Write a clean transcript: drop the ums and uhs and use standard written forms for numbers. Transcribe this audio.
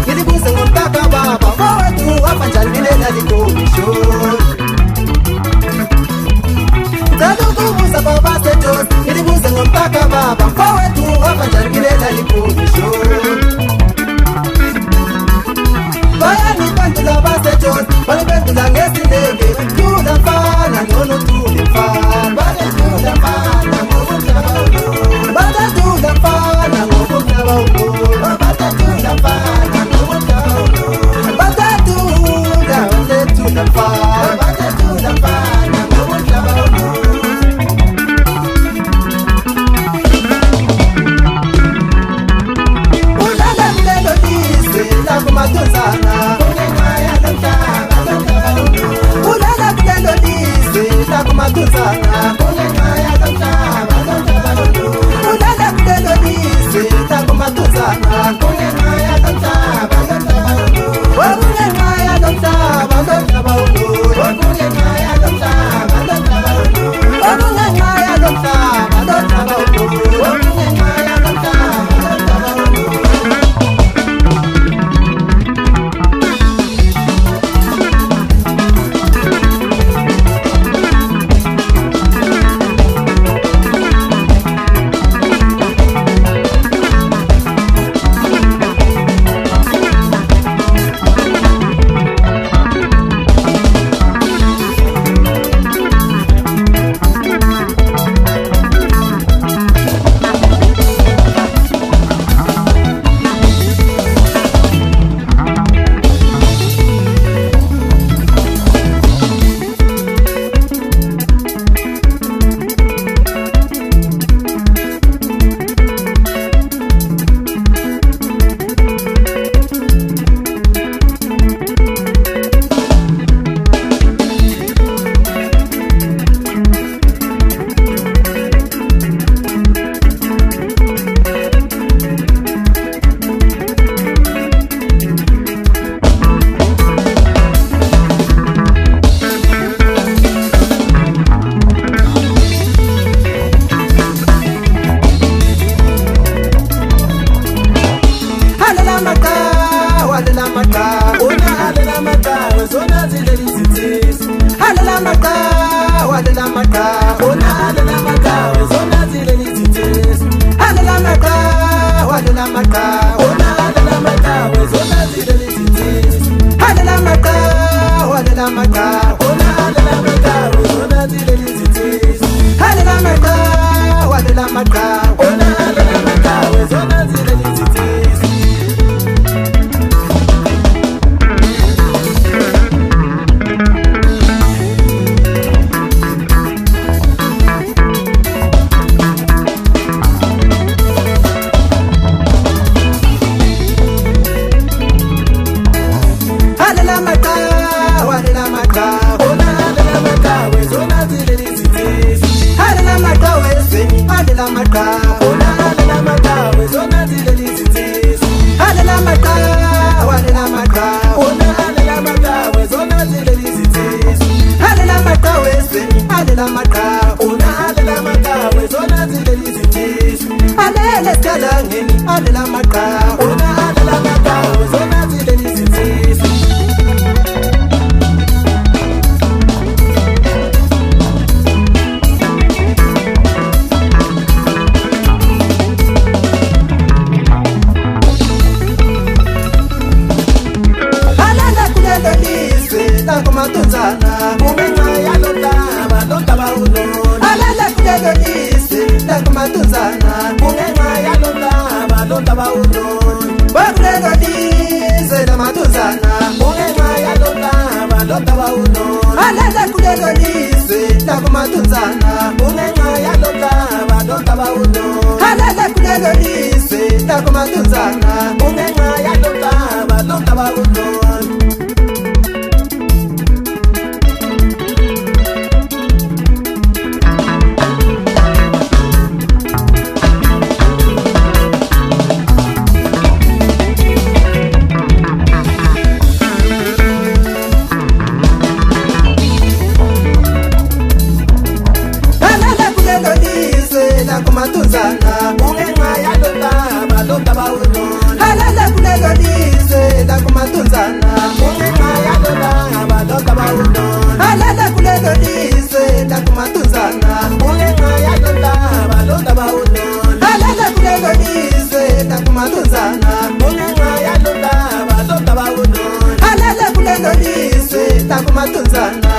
Ili buze ngomtaka baba, kwa wetu wafanja maka, ona alela maka, ona zile lizitisi. Alela maka, walela maka, ona alela maka, ona zile lizitisi. Alela maka, ona alela maka, zona zile lizitisi. Alela kulelo lizwe, lango matunzana, umenga ya londa bauno. Alela kulelo lizwe, lango matunzana, umenga ya londa bauno. Bakulelo lizwe la matunzana, umenga ya londa bauno. Alela kulelo lizwe, lango matunzana, umenga ya londa bauno. Alela kulelo lizwe, lango matunzana, umenga ya londa bauno. Matunzana, umenga ya londa bauno. Alela kulelo lizwe, lango matunzana, umenga ya londa bauno. Alela kulelo lizwe, lango matunzana, umenga ya londa bauno. Alela kulelo lizwe, lango matunzana, umenga ya londa bauno. Alela kulelo lizwe, lango matunzana.